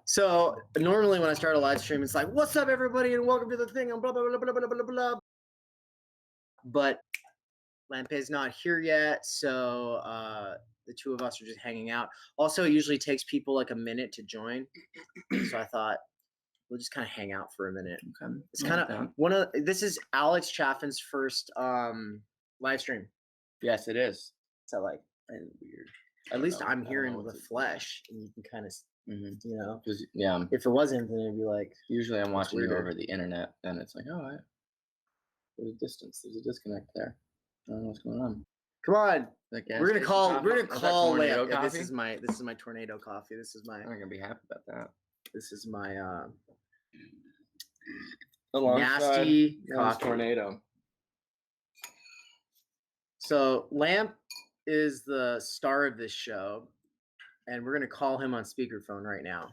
So normally when I start a live stream, it's like, "What's up, everybody, and welcome to the thing," and blah blah blah blah blah blah blah. But Lampay's not here yet, so the two of us are just hanging out. Also, it usually takes people like a minute to join, so I thought we'll just kind of hang out for a minute. Okay. It's kind of this is Alex Chaffin's first live stream. Yes, it is. So like, Weird. at least I'm here in the flesh, and you can kind of, you know, yeah. if it wasn't, then it'd be like. Usually, I'm watching you over the internet, and it's like, oh, there's a distance, there's a disconnect there. I don't know what's going on. Come on, we're gonna call Tornado Layup. Coffee? This is my tornado coffee. This is my. I'm not gonna be happy about that. This is my nasty coffee. Tornado. So Lamp is the star of this show, and we're gonna call him on speakerphone right now.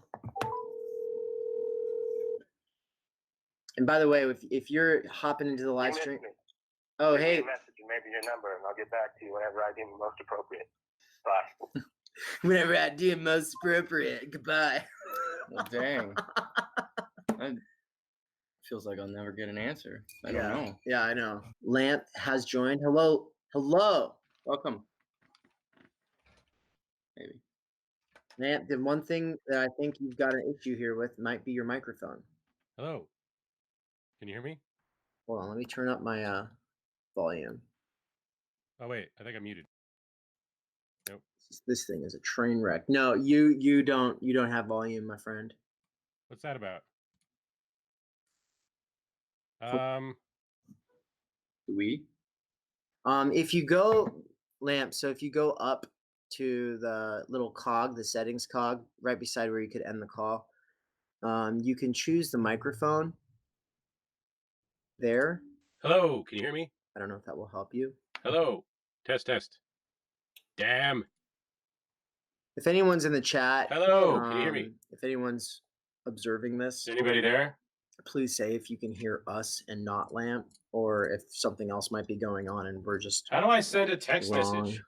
And by the way, if you're hopping into the live stream, oh hey, message and maybe your number, and I'll get back to you whenever I deem most appropriate. Bye. Whenever I deem most appropriate. Goodbye. Well, dang. That feels like I'll never get an answer. I don't know. Yeah, I know. Lamp has joined. Hello. Welcome. Maybe. Lamp, the one thing that I think you've got an issue here with might be your microphone. Hello. Can you hear me? Hold on, let me turn up my volume. Oh wait, I think I'm muted. Nope. This thing is a train wreck. No, you don't have volume, my friend. What's that about? We? If you go, Lamp, so if you go up to the little cog, the settings cog, right beside where you could end the call, you can choose the microphone there. Hello, can you hear me? I don't know if that will help you. Hello. Test. Damn. If anyone's in the chat, hello, can you hear me? If anyone's observing this, is anybody there? Please say if you can hear us and not Lamp, or if something else might be going on and we're just. How do I send a text message?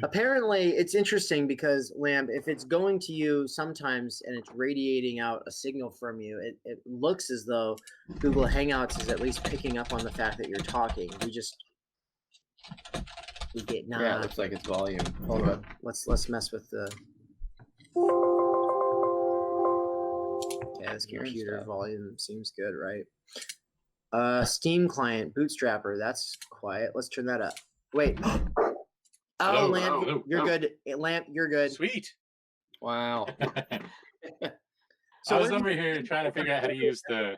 Apparently, it's interesting because Lamp, if it's going to you sometimes and it's radiating out a signal from you, it looks as though Google Hangouts is at least picking up on the fact that you're talking. We get not. Yeah, it looks like it's volume. Hold up. Let's mess with the. Yeah, this computer volume seems good, right? Steam client, Bootstrapper. That's quiet. Let's turn that up. Wait. Oh, Lamp, you're good. Lamp, you're good. Sweet. Wow. So I was over here trying to figure out how to use the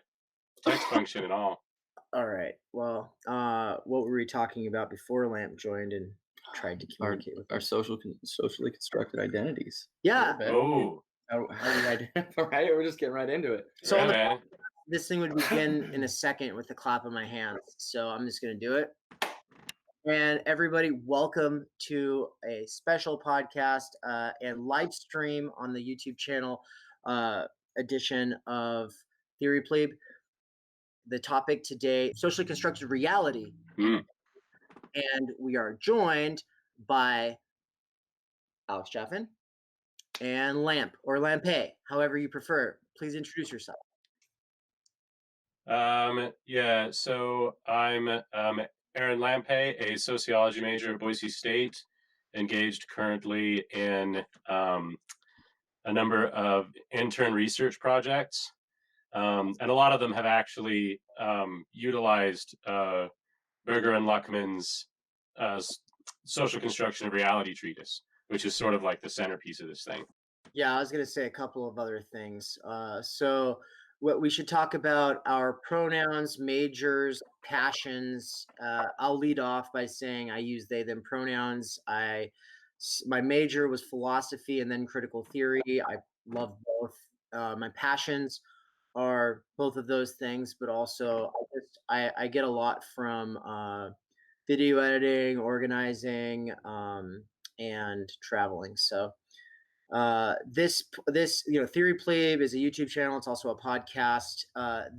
text function and all. All right. Well, what were we talking about before Lamp joined and tried to communicate with our socially constructed identities? Yeah. Oh. How do we identify? Right? We're just getting right into it. So yeah, this thing would begin in a second with the clap of my hands. So I'm just going to do it. And everybody, welcome to a special podcast and live stream on the YouTube channel edition of Theory Pleeb. The topic today, socially constructed reality. And we are joined by Alex Chaffin and Lamp or Lampay, however you prefer. Please introduce yourself. Yeah, so I'm Aaron Lampay, a sociology major at Boise State, engaged currently in a number of intern research projects. And a lot of them have actually utilized Berger and Luckman's social construction of reality treatise, which is sort of like the centerpiece of this thing. Yeah, I was going to say a couple of other things. So what we should talk about our pronouns, majors, passions. I'll lead off by saying I use they, them pronouns. My major was philosophy and then critical theory. I love both. My passions are both of those things, but also I get a lot from video editing, organizing, and traveling. So This Theory Pleeb is a YouTube channel. It's also a podcast.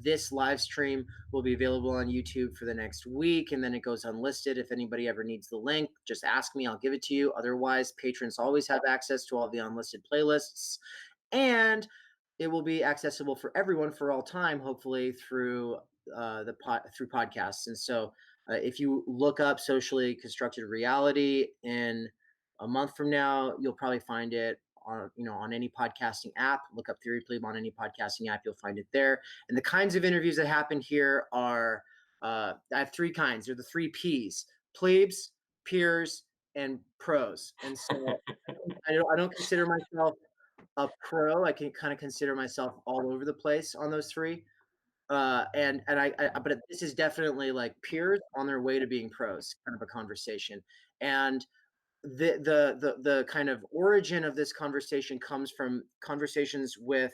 This live stream will be available on YouTube for the next week, and then it goes unlisted. If anybody ever needs the link, just ask me. I'll give it to you. Otherwise, patrons always have access to all the unlisted playlists, and it will be accessible for everyone for all time, hopefully through through podcasts. And so, if you look up Socially Constructed Reality in a month from now, you'll probably find it on any podcasting app. Look up Theory Pleeb on any podcasting app, you'll find it there. And the kinds of interviews that happen here are I have three kinds. They're the three P's: plebes, peers, and pros. And so I don't consider myself a pro. I can kind of consider myself all over the place on those three. But this is definitely like peers on their way to being pros, kind of a conversation. And the kind of origin of this conversation comes from conversations with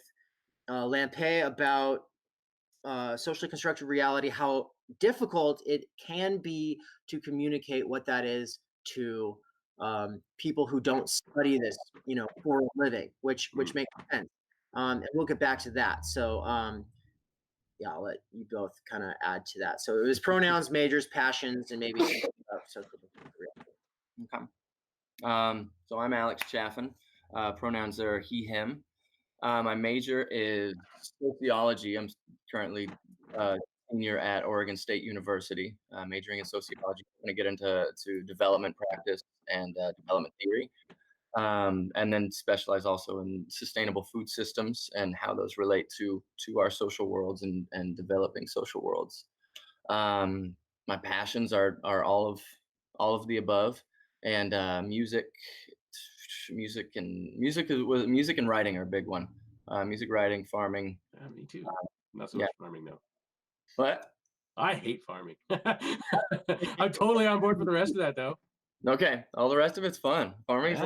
Lampe about socially constructed reality, how difficult it can be to communicate what that is to people who don't study this, for a living, which makes sense. And we'll get back to that. So yeah, I'll let you both kind of add to that. So it was pronouns, majors, passions, and maybe social reality. Okay. So I'm Alex Chaffin. Pronouns are he, him. My major is sociology. I'm currently senior at Oregon State University, majoring in sociology. I'm going to get into development practice and development theory, and then specialize also in sustainable food systems and how those relate to our social worlds and developing social worlds. My passions are all of the above, and music and writing are a big one. Music, writing, farming. Yeah, me too. Not so Yeah. much farming though. What? I hate farming. I'm totally on board for the rest of that though. Okay, all the rest of it's fun. Farming's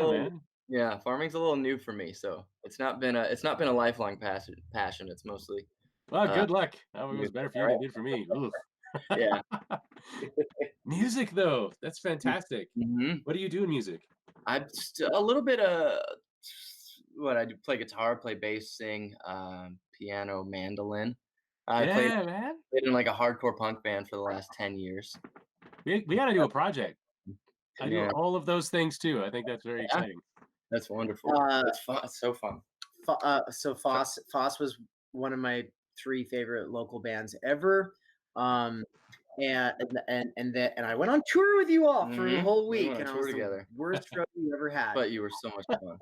Yeah, man. farming's a little new for me, so it's not been a lifelong passion. It's mostly Well, good luck. That one was better for you than it did for me. Oof. yeah. Music though, that's fantastic. Mm-hmm. What do you do in music? I'm a little bit what I do: play guitar, play bass, sing, piano, mandolin. I played Man. in like a hardcore punk band for the last 10 years. We got to do a project. I do Yeah. all of those things too. I think that's very exciting. That's wonderful. It's fun. It's so fun. So Foss was one of my three favorite local bands ever. And I went on tour with you all for a whole week, and I was together. The worst show you ever had. But you were so much fun.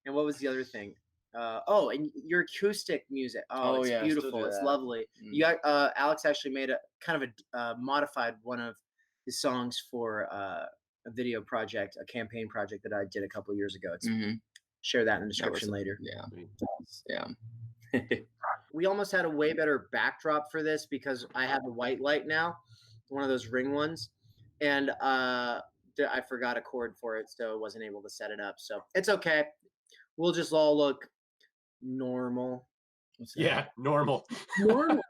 And what was the other thing? And your acoustic music. It's beautiful. It's lovely. You got Alex actually made a kind of a modified one of his songs for a video project, a campaign project that I did a couple years ago. It's share that in the description later. Yeah. We almost had a way better backdrop for this because I have a white light now, one of those ring ones, and I forgot a cord for it, so I wasn't able to set it up. So it's okay. We'll just all look normal. Yeah, normal. Normal.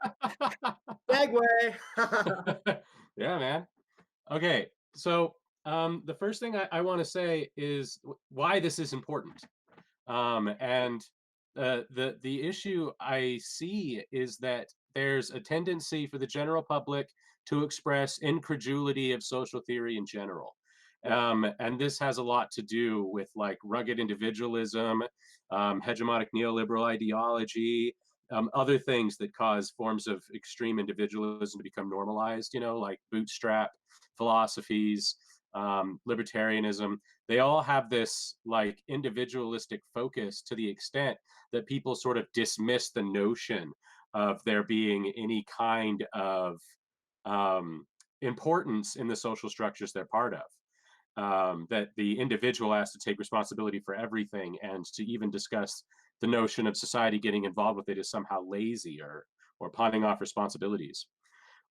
Segway. Yeah, man. Okay, so the first thing I want to say is why this is important. And the issue I see is that there's a tendency for the general public to express incredulity of social theory in general. And this has a lot to do with like rugged individualism, hegemonic neoliberal ideology, other things that cause forms of extreme individualism to become normalized, like bootstrap philosophies, libertarianism. They all have this like individualistic focus to the extent that people sort of dismiss the notion of there being any kind of importance in the social structures they're part of. That the individual has to take responsibility for everything, and to even discuss the notion of society getting involved with it is somehow lazy or pawning off responsibilities.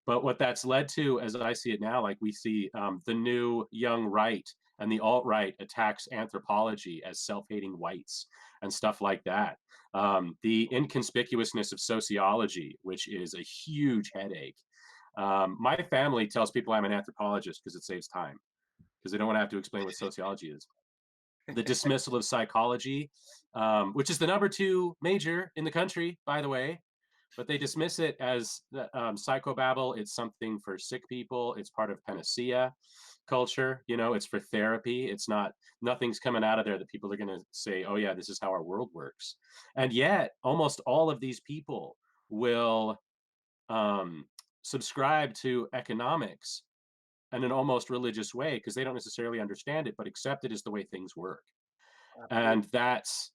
But what that's led to, as I see it now, like we see the new young right and the alt-right attacks anthropology as self-hating whites and stuff like that. The inconspicuousness of sociology, which is a huge headache. My family tells people I'm an anthropologist because it saves time, because they don't want to have to explain what sociology is. the dismissal of psychology, which is the #2 major in the country, by the way. But they dismiss it as psychobabble. It's something for sick people. It's part of panacea culture. It's for therapy. It's not, nothing's coming out of there that people are going to say, oh yeah, this is how our world works. And yet almost all of these people will subscribe to economics in an almost religious way because they don't necessarily understand it, but accept it as the way things work. And that's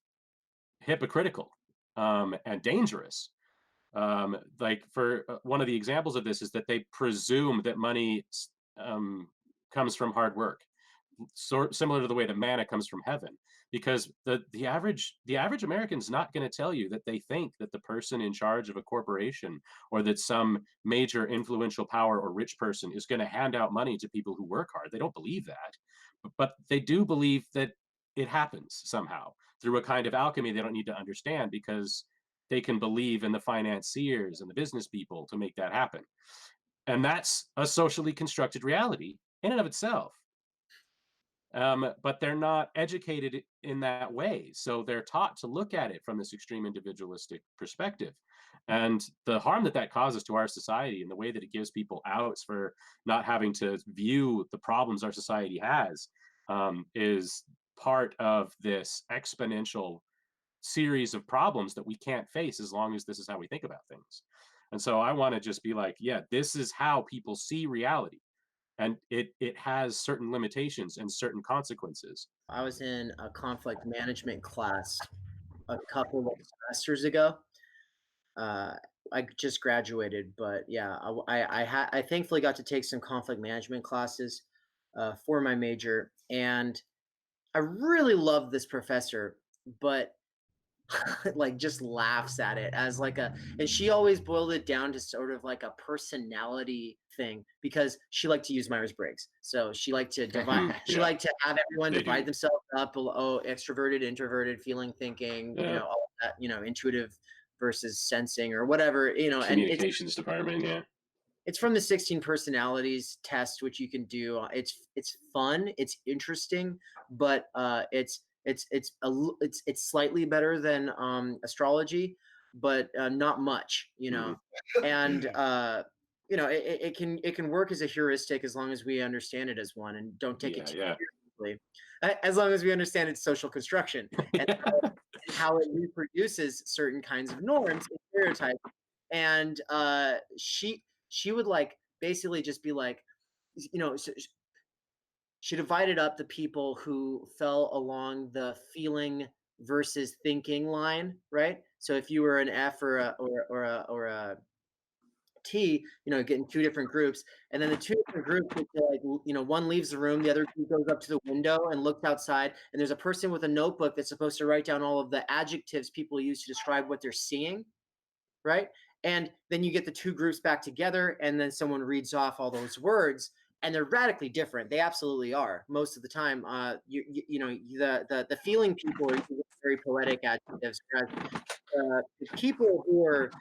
hypocritical and dangerous. Like for one of the examples of this is that they presume that money comes from hard work, similar to the way that manna comes from heaven, because the average American's not going to tell you that they think that the person in charge of a corporation or that some major influential power or rich person is going to hand out money to people who work hard. They don't believe that, but they do believe that it happens somehow through a kind of alchemy they don't need to understand, because they can believe in the financiers and the business people to make that happen. And that's a socially constructed reality in and of itself. But they're not educated in that way. So they're taught to look at it from this extreme individualistic perspective. And the harm that causes to our society and the way that it gives people outs for not having to view the problems our society has is part of this exponential series of problems that we can't face as long as this is how we think about things. And so I want to just be like, yeah, this is how people see reality. And it has certain limitations and certain consequences. I was in a conflict management class a couple of semesters ago. I just graduated, but yeah, I thankfully got to take some conflict management classes for my major, and I really love this professor, but like just laughs at it as like and she always boiled it down to sort of like a personality thing, because she liked to use Myers-Briggs. So she liked to divide, she liked to have everyone divide themselves up, extroverted, introverted, feeling, thinking, all of that, intuitive versus sensing or whatever, Communications department, yeah. It's from the 16 personalities test, which you can do. It's fun, it's interesting, but it's slightly better than astrology, but not much, and it can work as a heuristic as long as we understand it as one and don't take it too seriously. As long as we understand its social construction and how it reproduces certain kinds of norms and stereotypes. And she would like basically just be like, she divided up the people who fell along the feeling versus thinking line, right? So if you were an F or a T, get in two different groups, and then the two different groups, like, one leaves the room, the other group goes up to the window and looks outside, and there's a person with a notebook that's supposed to write down all of the adjectives people use to describe what they're seeing, right? And then you get the two groups back together, and then someone reads off all those words, and they're radically different. They absolutely are most of the time. The feeling people are using very poetic adjectives, whereas the people who are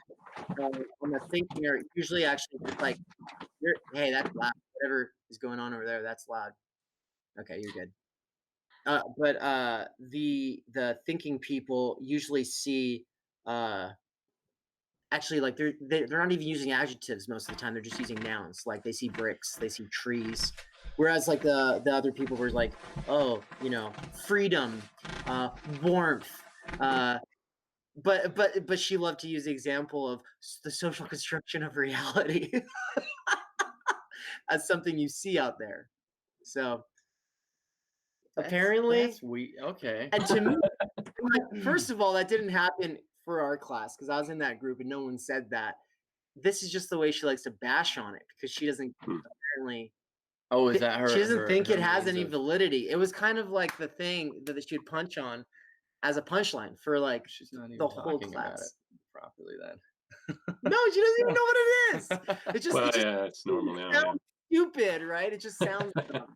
on the thinking are usually actually just like, hey, that's loud. Whatever is going on over there, that's loud. Okay, you're good. But the thinking people usually see actually, like they're not even using adjectives most of the time. They're just using nouns. Like they see bricks, they see trees. Whereas like the other people were like, oh, freedom, warmth. But she loved to use the example of the social construction of reality as something you see out there. So apparently, that's okay. And to me, first of all, that didn't happen for our class because I was in that group and no one said that. This is just the way she likes to bash on it because she doesn't apparently. Oh, is that her? She doesn't think it has any validity. It was kind of like the thing that she would punch on as a punchline for like she's not even the whole talking class. about it properly then. No, she doesn't even know what it is. It just, it's normal now. Sounds stupid, right? It just sounds dumb.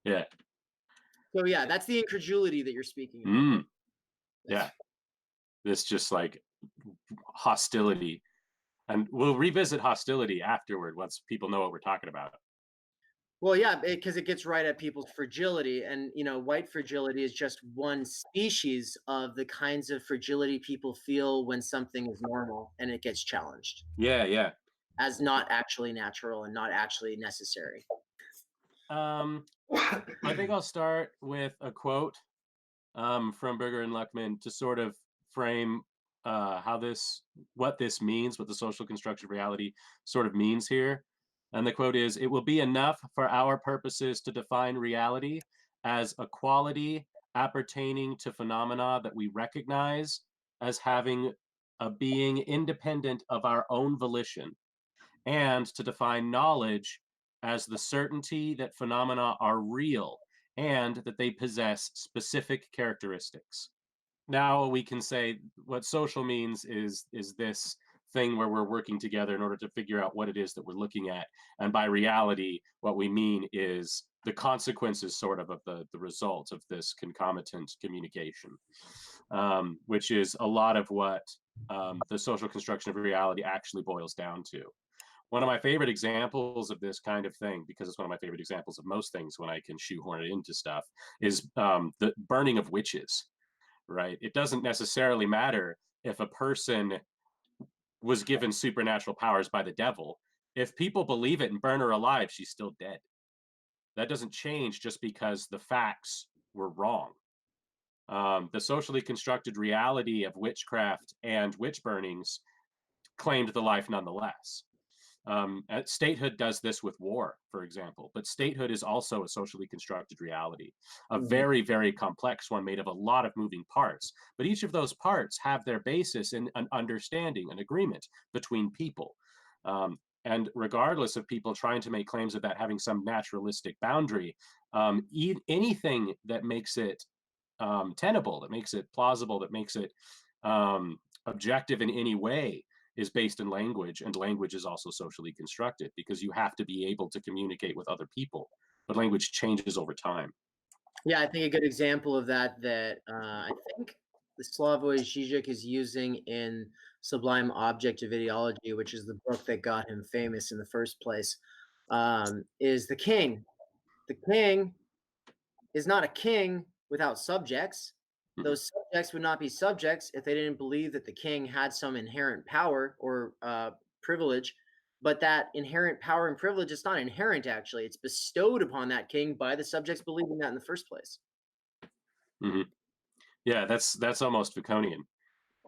Yeah. So yeah, that's the incredulity that you're speaking about. Yeah. This just like hostility. And we'll revisit hostility afterward once people know what we're talking about. Well, yeah, because it gets right at people's fragility, and white fragility is just one species of the kinds of fragility people feel when something is normal and it gets challenged Yeah. as not actually natural and not actually necessary. I think I'll start with a quote from Berger and Luckman to sort of frame what this means, what the social construction of reality sort of means here. And the quote is, "It will be enough for our purposes to define reality as a quality appertaining to phenomena that we recognize as having a being independent of our own volition, and to define knowledge as the certainty that phenomena are real and that they possess specific characteristics." Now we can say what social means is this thing where we're working together in order to figure out what it is that we're looking at. And by reality, what we mean is the consequences sort of the result of this concomitant communication, which is a lot of what the social construction of reality actually boils down to. One of my favorite examples of this kind of thing, because it's one of my favorite examples of most things when I can shoehorn it into stuff, is the burning of witches, right? It doesn't necessarily matter if a person was given supernatural powers by the devil. If people believe it and burn her alive, she's still dead. That doesn't change just because the facts were wrong. The socially constructed reality of witchcraft and witch burnings claimed the life nonetheless. Statehood does this with war, for example, but statehood is also a socially constructed reality, a very, very complex one made of a lot of moving parts. But each of those parts have their basis in an understanding, an agreement between people. And regardless of people trying to make claims of that having some naturalistic boundary, anything that makes it tenable, that makes it plausible, that makes it objective in any way is based in language, and language is also socially constructed because you have to be able to communicate with other people, but language changes over time. Yeah, I think a good example of that I think the Slavoj Žižek is using in Sublime Object of Ideology, which is the book that got him famous in the first place, is the king. The king is not a king without subjects. Those subjects would not be subjects if they didn't believe that the king had some inherent power or privilege. But that inherent power and privilege is not inherent, actually. It's bestowed upon that king by the subjects believing that in the first place. Mm-hmm. Yeah, that's almost Baconian.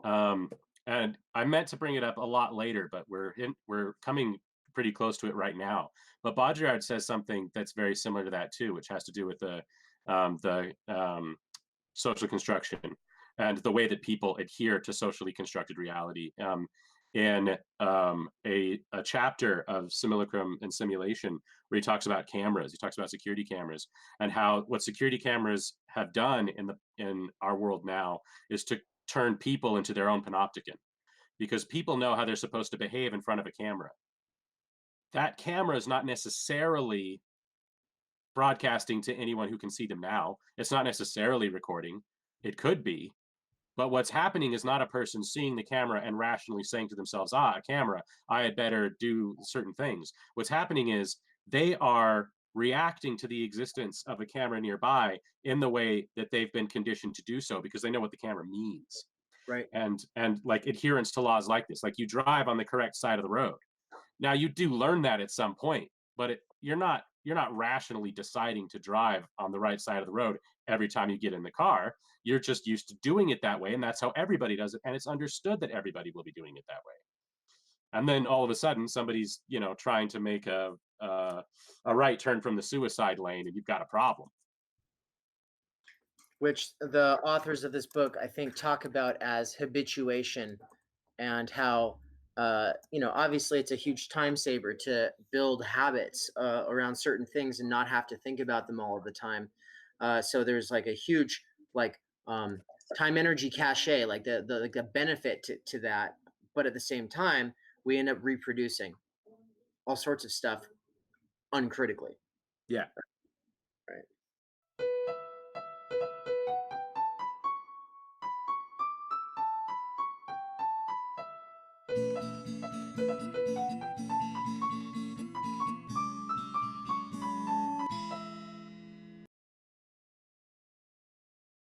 And I meant to bring it up a lot later, but we're coming pretty close to it right now. But Baudrillard says something that's very similar to that too, which has to do with the social construction and the way that people adhere to socially constructed reality. In a chapter of Simulacrum and Simulation, where he talks about cameras, he talks about security cameras, and how what security cameras have done in our world now is to turn people into their own panopticon, because people know how they're supposed to behave in front of a camera. That camera is not necessarily broadcasting to anyone who can see them now. It's not necessarily recording. It could be. But what's happening is not a person seeing the camera and rationally saying to themselves, a camera, I had better do certain things. What's happening is they are reacting to the existence of a camera nearby in the way that they've been conditioned to do so because they know what the camera means. Right. And like adherence to laws like this, like you drive on the correct side of the road. Now you do learn that at some point, but you're not rationally deciding to drive on the right side of the road every time you get in the car. You're just used to doing it that way, and that's how everybody does it, and it's understood that everybody will be doing it that way. And then all of a sudden somebody's trying to make a right turn from the suicide lane, and you've got a problem. Which the authors of this book, I think, talk about as habituation, and how obviously it's a huge time saver to build habits around certain things and not have to think about them all of the time. So there's like a huge time energy cachet, like the benefit to that. But at the same time, we end up reproducing all sorts of stuff uncritically. Yeah.